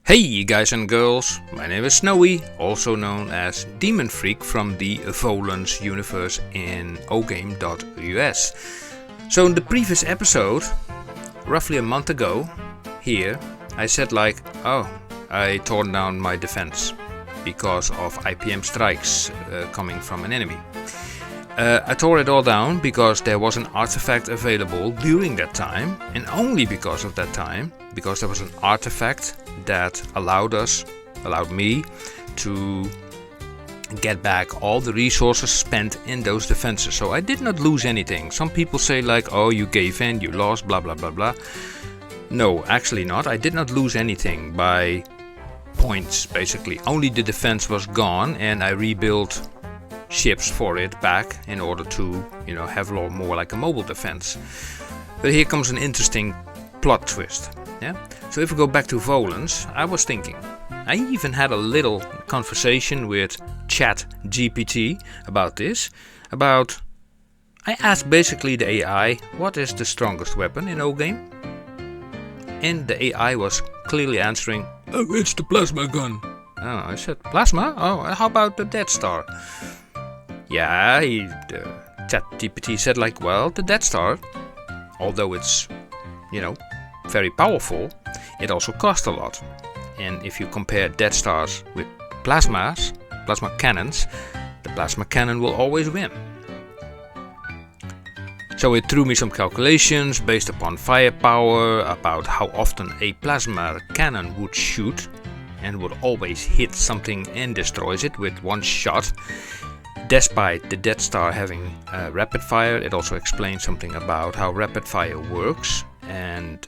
Hey guys and girls, my name is Snowy, also known as Demonfreak from the Volans universe in Ogame.us. So in the previous episode, roughly a month ago, here, I said I torn down my defense because of IPM strikes coming from an enemy. I tore it all down because there was an artifact available during that time, and only because of that time, because there was an artifact that allowed me to get back all the resources spent in those defenses. So I did not lose anything. Some people say oh, you gave in, you lost, blah blah blah blah. No, actually not. I did not lose anything by points, basically. Only the defense was gone, and I rebuilt ships for it back in order to have a lot more like a mobile defense. But here comes an interesting plot twist. So if we go back to Volans, I was thinking, I even had a little conversation with ChatGPT about this. I asked basically the AI, what is the strongest weapon in Ogame? And the AI was clearly answering, oh, it's the plasma gun. Oh, I said, plasma? Oh, how about the Death Star? Yeah, ChatGPT said the Death Star, although it's, very powerful, it also costs a lot. And if you compare Death Stars with plasma cannons, the plasma cannon will always win. So it threw me some calculations based upon firepower, about how often a plasma cannon would shoot and would always hit something and destroys it with one shot. Despite the Death Star having rapid fire, it also explains something about how rapid fire works, and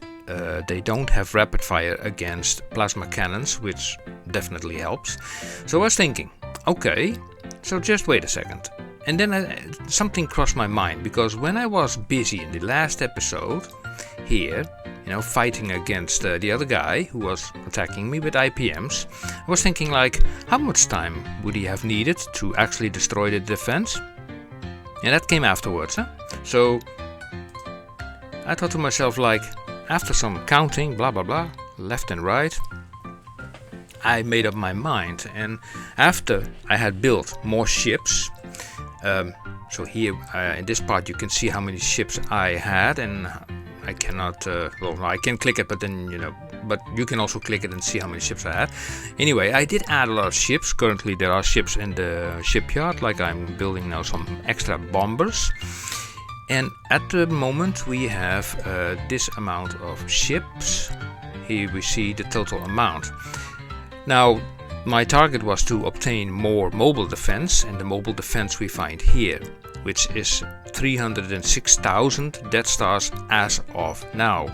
they don't have rapid fire against plasma cannons, which definitely helps. So I was thinking, okay, so just wait a second. And then something crossed my mind, because when I was busy in the last episode here, fighting against the other guy who was attacking me with IPMs, I was thinking how much time would he have needed to actually destroy the defense? And that came afterwards. So I thought to myself, after some counting, blah blah blah, left and right, I made up my mind. And after I had built more ships, so here in this part you can see how many ships I had, and I cannot, I can click it, but then, but you can also click it and see how many ships I had. Anyway, I did add a lot of ships. Currently there are ships in the shipyard, I'm building now some extra bombers. And at the moment we have this amount of ships. Here we see the total amount. Now, my target was to obtain more mobile defense, and the mobile defense we find here, which is 306,000 Death Stars as of now.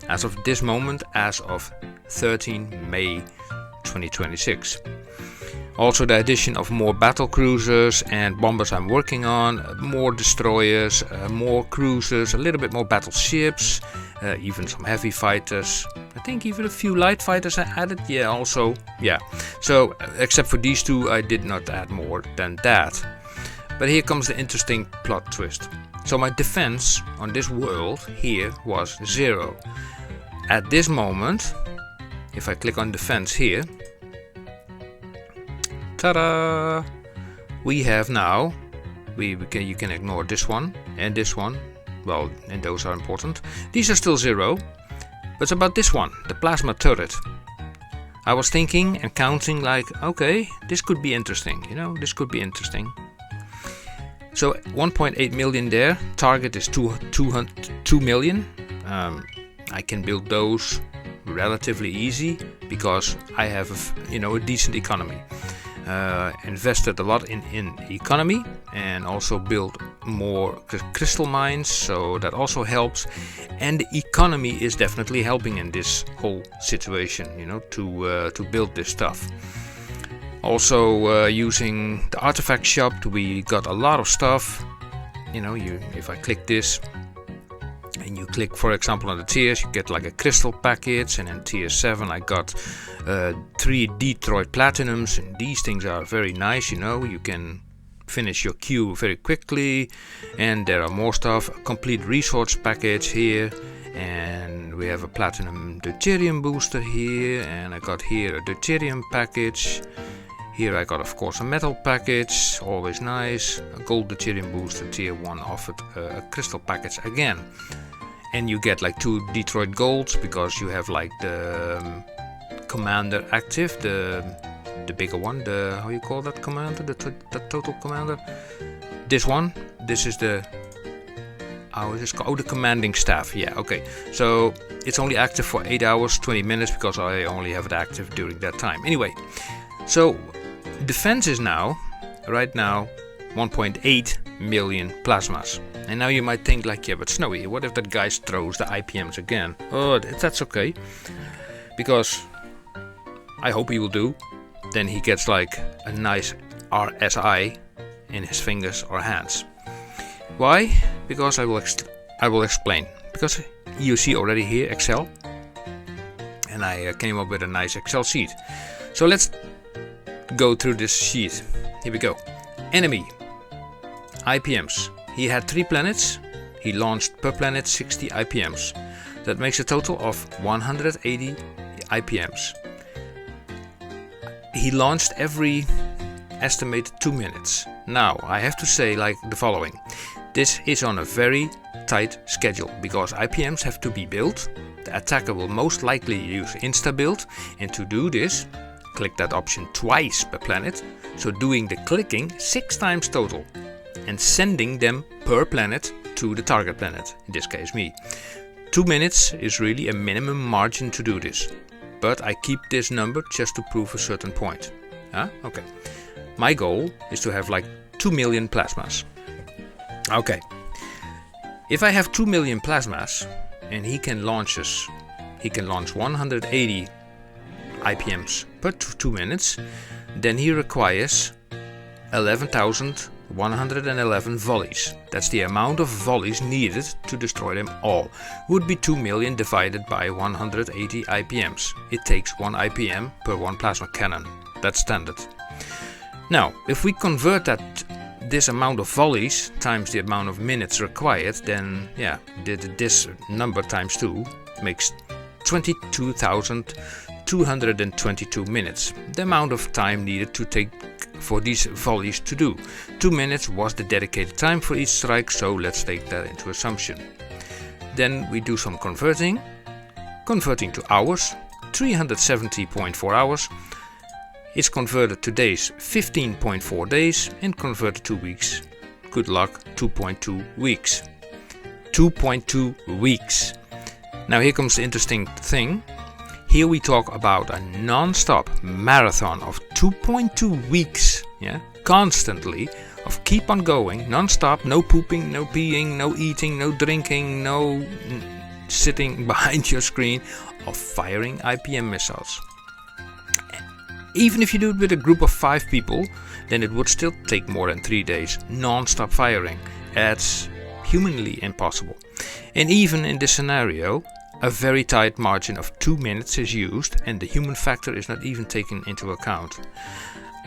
As of this moment, as of 13 May 2026. Also the addition of more battle cruisers and bombers I'm working on, more destroyers, more cruisers, a little bit more battleships, even some heavy fighters. I think even a few light fighters I added, So except for these two, I did not add more than that. But here comes the interesting plot twist. So my defense on this world here was 0. At this moment, if I click on defense here, ta-da! We have now, you can ignore this one and this one, and those are important. These are still 0, but it's about this one, the plasma turret. I was thinking and counting okay, this could be interesting, this could be interesting. So 1.8 million there, target is 2 million. I can build those relatively easy because I have a decent economy. Invested a lot in economy, and also built more crystal mines, so that also helps. And the economy is definitely helping in this whole situation, to build this stuff. Also using the artifact shop, we got a lot of stuff. If I click this and you click, for example, on the tiers, you get a crystal package, and in tier 7 I got 3 Detroit Platinums, and these things are very nice. You can finish your queue very quickly, and there are more stuff. A complete resource package here, and we have a platinum deuterium booster here, and I got here a deuterium package. Here I got, of course, a metal package, always nice. A gold deuterium booster, tier 1 offered a crystal package again. And you get like 2 Detroit golds because you have like the commander active, the bigger one, the, how you call that commander, the total commander. This one, this is the, how is this called? Oh, the commanding staff. Yeah, okay. So it's only active for 8 hours, 20 minutes because I only have it active during that time. Anyway, so defense is now, right now, 1.8 million plasmas. And now you might think like, yeah, but Snowy, what if that guy throws the IPMs again? Oh, that's okay. Because I hope he will do. Then he gets like a nice RSI in his fingers or hands. Why? Because I will explain. Because you see already here Excel. And I came up with a nice Excel sheet. So let's go through this sheet. Here we go. Enemy IPMs. He had 3 planets. He launched per planet 60 IPMs. That makes a total of 180 IPMs. He launched every estimated 2 minutes. Now I have to say like the following. This is on a very tight schedule because IPMs have to be built. The attacker will most likely use insta-build, and to do this, click that option twice per planet, so doing the clicking 6 times total and sending them per planet to the target planet, in this case me. 2 minutes is really a minimum margin to do this, but I keep this number just to prove a certain point. Okay. My goal is to have like 2 million plasmas. Okay. If I have 2 million plasmas and he can launch 180 IPMs per 2 minutes, then he requires 11,111 volleys. That's the amount of volleys needed to destroy them all. Would be 2 million divided by 180 IPMs. It takes 1 IPM per 1 plasma cannon. That's standard. Now, if we convert this amount of volleys times the amount of minutes required, then yeah, this number times 2 makes 22,222 minutes. The amount of time needed to take for these volleys to do. 2 minutes was the dedicated time for each strike, so let's take that into assumption. Then we do some converting to hours, 370.4 hours. It's converted to days, 15.4 days, and converted to weeks. Good luck, 2.2 weeks. 2.2 weeks. Now here comes the interesting thing. Here we talk about a non-stop marathon of 2.2 weeks, yeah, constantly, of keep on going, non-stop, no pooping, no peeing, no eating, no drinking, no sitting behind your screen, of firing IPM missiles. Even if you do it with a group of 5 people, then it would still take more than 3 days non-stop firing. That's humanly impossible. And even in this scenario, a very tight margin of 2 minutes is used, and the human factor is not even taken into account.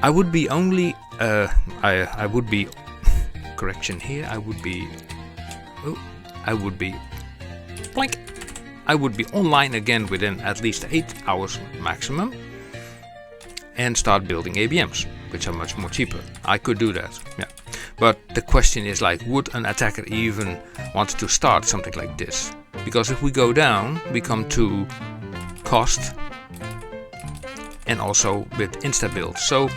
I would be online again within at least 8 hours maximum and start building ABMs, which are much more cheaper. I could do that, yeah. But the question is like, would an attacker even want to start something like this? Because if we go down, we come to cost and also with insta-build. So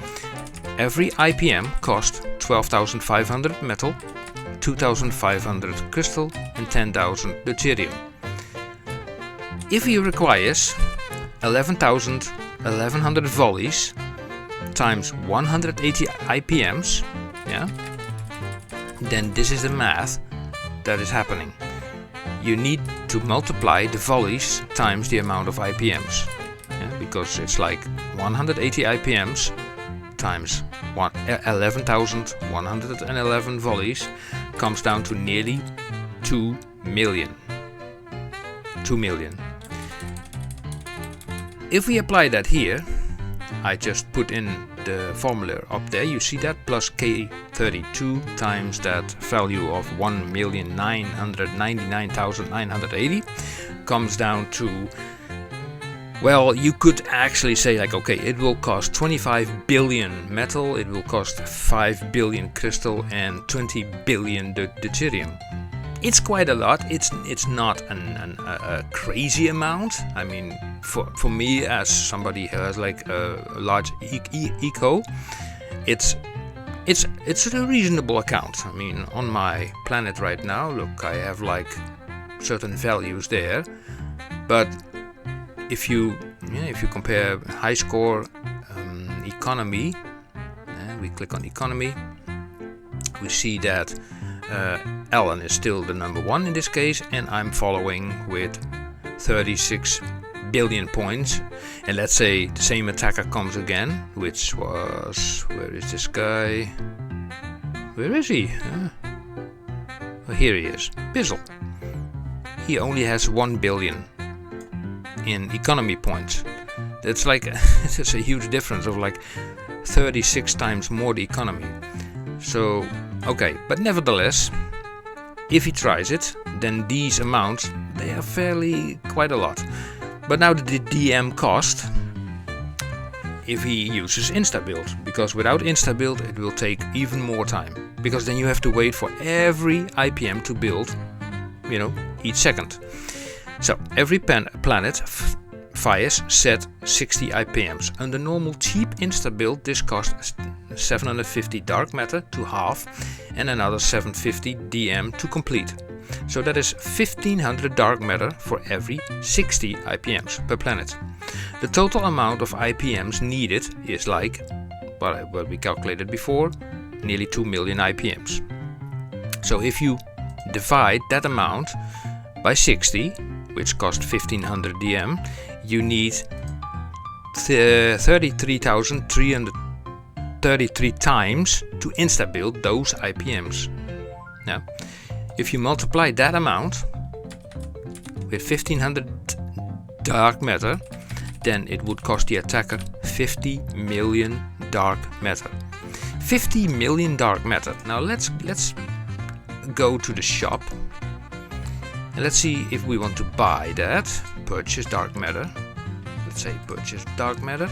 every IPM cost 12,500 metal, 2,500 crystal and 10,000 deuterium. If he requires 1100 volleys times 180 IPMs, yeah, then this is the math that is happening. You need to multiply the volleys times the amount of IPMs, yeah, because it's like 180 IPMs times 11,111 volleys comes down to nearly 2 million. 2 million. If we apply that here, I just put in the formula up there, you see that, plus K 32 times that value of 1,999,980 comes down to, well, you could actually say like, okay, it will cost 25 billion metal, it will cost 5 billion crystal, and 20 billion deuterium. It's quite a lot. It's not a crazy amount. I mean, for me as somebody who has like a large eco, it's a reasonable account. I mean, on my planet right now, look, I have like certain values there, but if you compare high score economy, we click on economy, we see that Alan is still the number one in this case, and I'm following with 36 billion points. And let's say the same attacker comes again, which was, where is this guy? Where is he? Oh, here he is, Bizzle. He only has 1 billion in economy points. That's like it's a huge difference of like 36 times more the economy. So okay, but nevertheless, if he tries it, then these amounts, they are fairly quite a lot. But now the DM cost, if he uses insta-build, because without insta-build it will take even more time, because then you have to wait for every IPM to build, each second. So every planet fires set 60 IPMs. Under normal cheap insta-build, this costs 750 dark matter to half and another 750 DM to complete. So that is 1500 dark matter for every 60 IPMs per planet. The total amount of IPMs needed is like, what we calculated before, nearly 2 million IPMs. So if you divide that amount by 60, which cost 1500 DM, you need 33,333 times to insta-build those IPMs. Now, if you multiply that amount with 1500 dark matter, then it would cost the attacker 50 million dark matter. 50 million dark matter. Now let's go to the shop and let's see if we want to buy that. Purchase dark matter. Let's say purchase dark matter.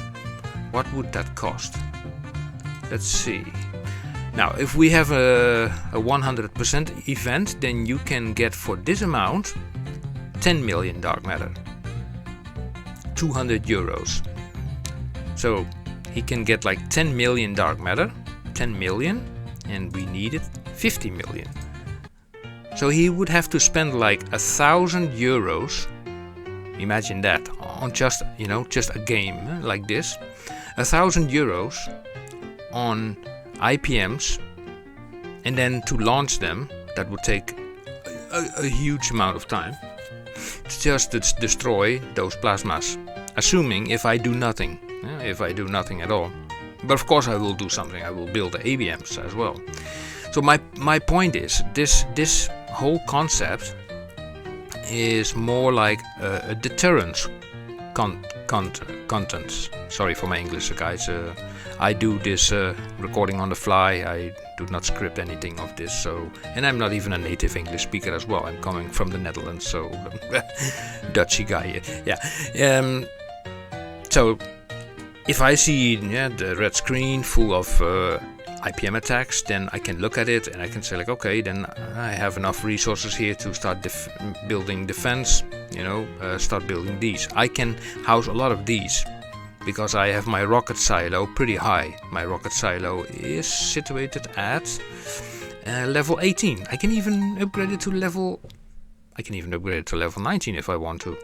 What would that cost? Let's see. Now, if we have a 100% event, then you can get for this amount 10 million dark matter. 200 euros. So he can get like 10 million dark matter. 10 million, and we needed 50 million. So he would have to spend like 1,000 euros. Imagine that on just a game like this. 1,000 euros on IPMs, and then to launch them, that would take a huge amount of time to just destroy those plasmas. Assuming if I do nothing, if I do nothing at all. But of course I will do something. I will build the ABMs as well. So my point is, this whole concept is more like a deterrence content. Sorry for my English, guys. I do this recording on the fly. I do not script anything of this. And I'm not even a native English speaker as well. I'm coming from the Netherlands, so Dutchy guy. Yeah. So if I see the red screen full of IPM attacks, then I can look at it and I can say like, okay, then I have enough resources here to start building defense, start building these. I can house a lot of these because I have my rocket silo pretty high. My rocket silo is situated at level 18. I can even upgrade it to level 19 if I want to.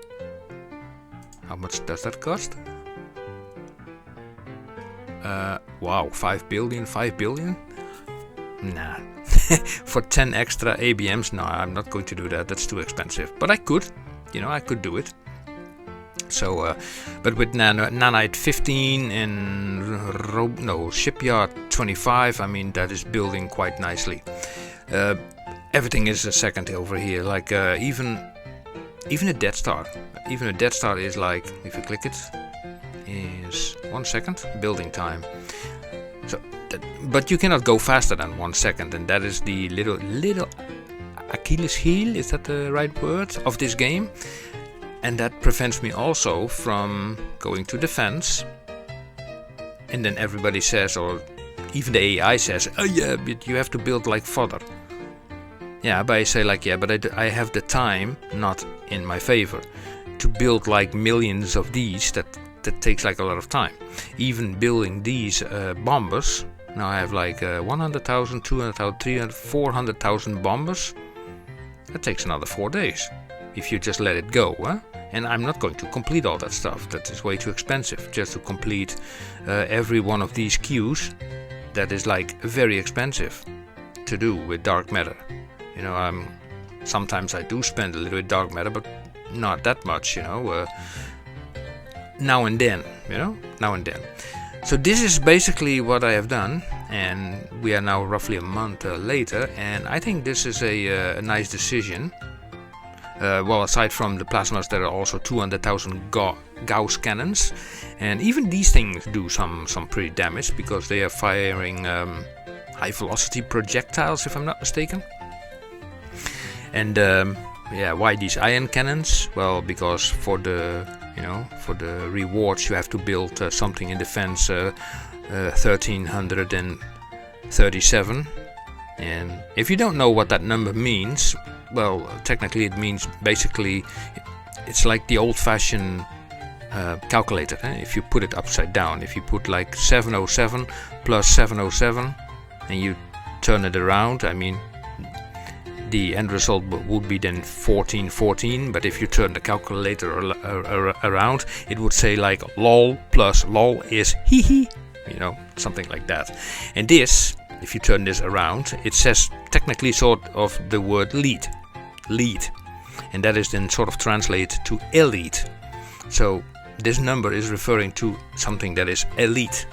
How much does that cost? Wow, 5 billion? Nah. For 10 extra ABMs, no, I'm not going to do that. That's too expensive. But I could, I could do it. So, but with Nanite 15 and Shipyard 25, I mean, that is building quite nicely. Everything is a second over here. Like even a Death Star. Even a Death Star is like, if you click it, is 1 second building time. So but you cannot go faster than 1 second, and that is the little Achilles heel, is that the right word, of this game. And that prevents me also from going to defense, and then everybody says, or even the AI says, oh yeah, but you have to build like fodder. Yeah, but I say like, yeah, but I have the time not in my favor to build like millions of these. That takes like a lot of time. Even building these bombers, now I have like 100,000, 200,000, 300,000, 400,000 bombers. That takes another 4 days if you just let it go, huh? And I'm not going to complete all that stuff. That is way too expensive just to complete every one of these queues. That is like very expensive to do with dark matter. You know, sometimes I do spend a little bit dark matter, but not that much, you know. Now and then, you know, now and then. So this is basically what I have done, and we are now roughly a month later, and I think this is a nice decision. Well, aside from the plasmas, there are also 200,000 Gauss cannons, and even these things do some pretty damage because they are firing high velocity projectiles, if I'm not mistaken. And yeah, why these iron cannons? Well, because for the rewards you have to build something in defense 1337, and if you don't know what that number means, well, technically it means basically it's like the old-fashioned calculator. If you put it upside down, if you put like 707 plus 707 and you turn it around, I mean, the end result would be then 1414, but if you turn the calculator around, it would say like lol plus lol is hee hee, you know, something like that. And this, if you turn this around, it says technically sort of the word lead, and that is then sort of translated to elite. So this number is referring to something that is elite.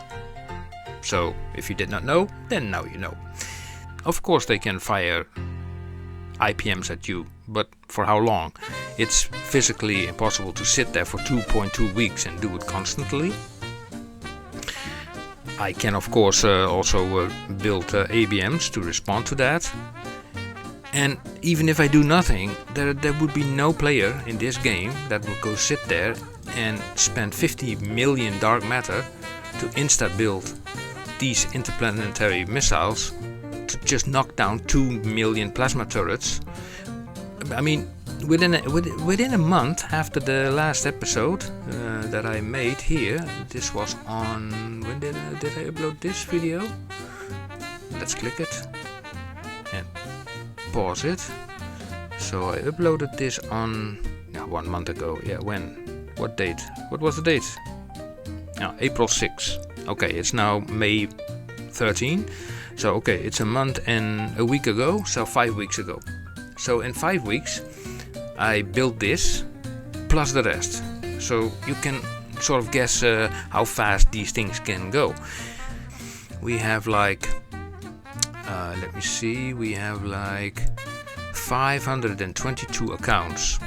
So if you did not know, then now you know. Of course they can fire IPMs at you, but for how long? It's physically impossible to sit there for 2.2 weeks and do it constantly. I can of course also build ABMs to respond to that. And even if I do nothing, there would be no player in this game that would go sit there and spend 50 million dark matter to insta-build these interplanetary missiles to just knock down 2 million plasma turrets. I mean, within a month after the last episode that I made here, this was on, when did I upload this video? Let's click it and pause it. So I uploaded this on 1 month ago. Yeah, when? What date? What was the date? April 6. Okay, it's now May 13. So okay, it's a month and a week ago, so 5 weeks ago. So in 5 weeks I built this plus the rest. So you can sort of guess how fast these things can go. We have like, let me see, we have like 522 accounts.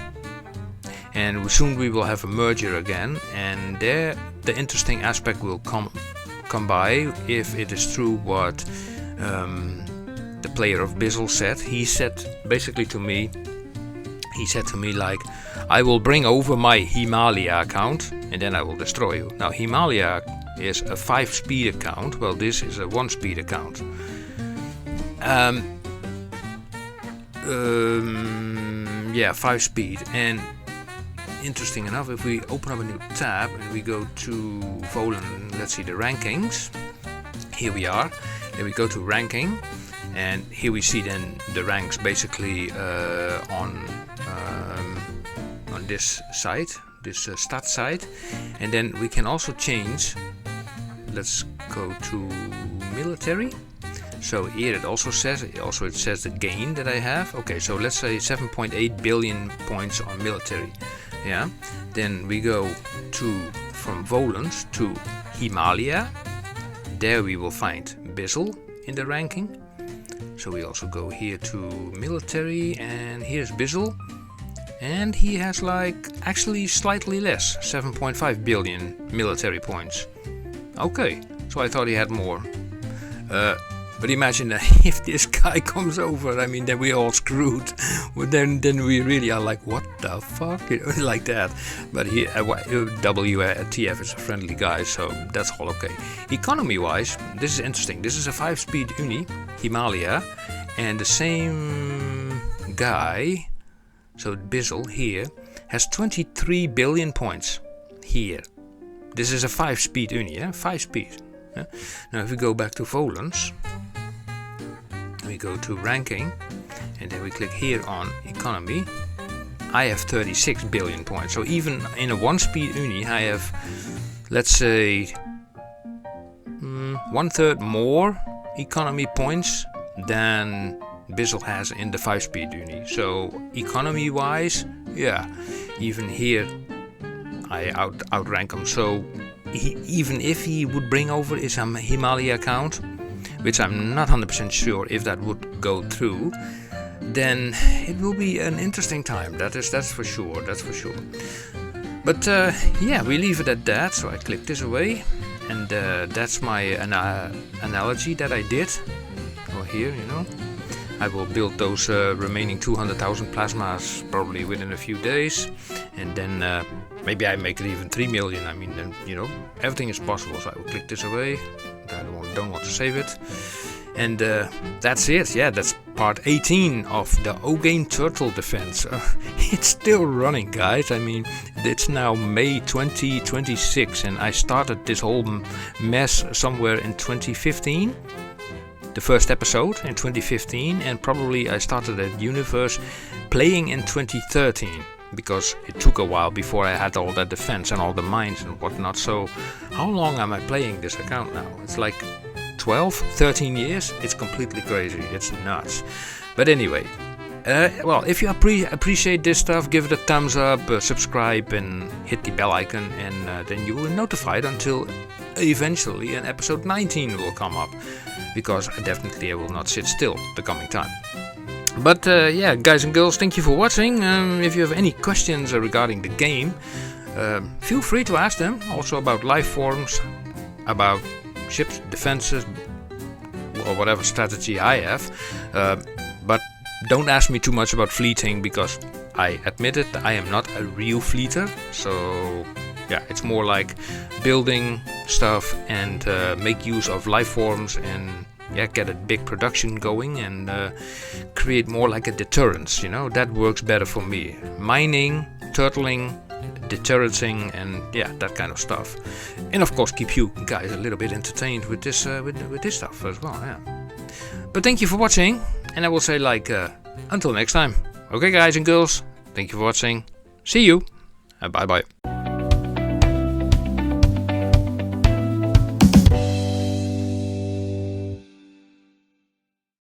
And soon we will have a merger again, and there the interesting aspect will come by if it is true what the player of Bizzle said. He said basically to me, like, I will bring over my Himalaya account and then I will destroy you. Now Himalaya is a 5-speed account, well this is a 1-speed account. Yeah, 5-speed. And interesting enough, if we open up a new tab and we go to Volans, let's see the rankings. Here we are. Then we go to ranking, and here we see then the ranks basically on this site, this stat site, and then we can also change. Let's go to military. So here it also says the gain that I have. Okay, so let's say 7.8 billion points on military. Yeah. Then we go from Volans to Himalaya. There we will find Bizzle in the ranking. So we also go here to military, and here's Bizzle. And he has like actually slightly less, 7.5 billion military points. Okay, so I thought he had more. But imagine if this guy comes over, I mean, then we're all screwed. Well, then we really are like, what the fuck? Like that. But WTF is a friendly guy, so that's all okay. Economy-wise, this is interesting. This is a 5-speed Uni, Himalaya, and the same guy, so Bizzle here, has 23 billion points here. This is a 5-speed Uni, 5-speed. Now if we go back to Volans, we go to ranking, and then we click here on economy. I have 36 billion points. So even in a 1-speed Uni, I have, let's say, 1/3 more economy points than Bizzle has in the 5-speed Uni. So economy-wise, yeah, even here I outrank him. So even if he would bring over his Himalaya account, which I'm not 100% sure if that would go through, then it will be an interesting time. That's for sure. That's for sure. But yeah, we leave it at that. So I click this away, and that's my analogy that I did. Or here, you know, I will build those remaining 200,000 plasmas probably within a few days, and then maybe I make it even 3 million. I mean, then, you know, everything is possible. So I will click this away. I don't want to save it. And that's it. Yeah, that's part 18 of the Ogame turtle defense. It's still running, guys. I mean, it's now May 2026, and I started this whole mess somewhere in 2015. The first episode in 2015, and probably I started that universe playing in 2013. Because it took a while before I had all that defense and all the mines and whatnot. So how long am I playing this account now? It's like 12, 13 years. It's completely crazy. It's nuts. But anyway, well, if you appreciate this stuff, give it a thumbs up, subscribe, and hit the bell icon, and then you will be notified until eventually an episode 19 will come up. Because I will not sit still the coming time. But yeah, guys and girls, thank you for watching. If you have any questions regarding the game, feel free to ask them. Also about Lifeforms, about ships, defenses, or whatever strategy I have. But don't ask me too much about fleeting, because I admit it, I am not a real fleeter. So yeah, it's more like building stuff and make use of Lifeforms and get a big production going and create more like a deterrence, you know, that works better for me. Mining, turtling, deterrencing, and yeah, that kind of stuff. And of course keep you guys a little bit entertained with this with this stuff as well, yeah. But thank you for watching, and I will say like until next time. Okay, guys and girls, thank you for watching. See you, and bye bye.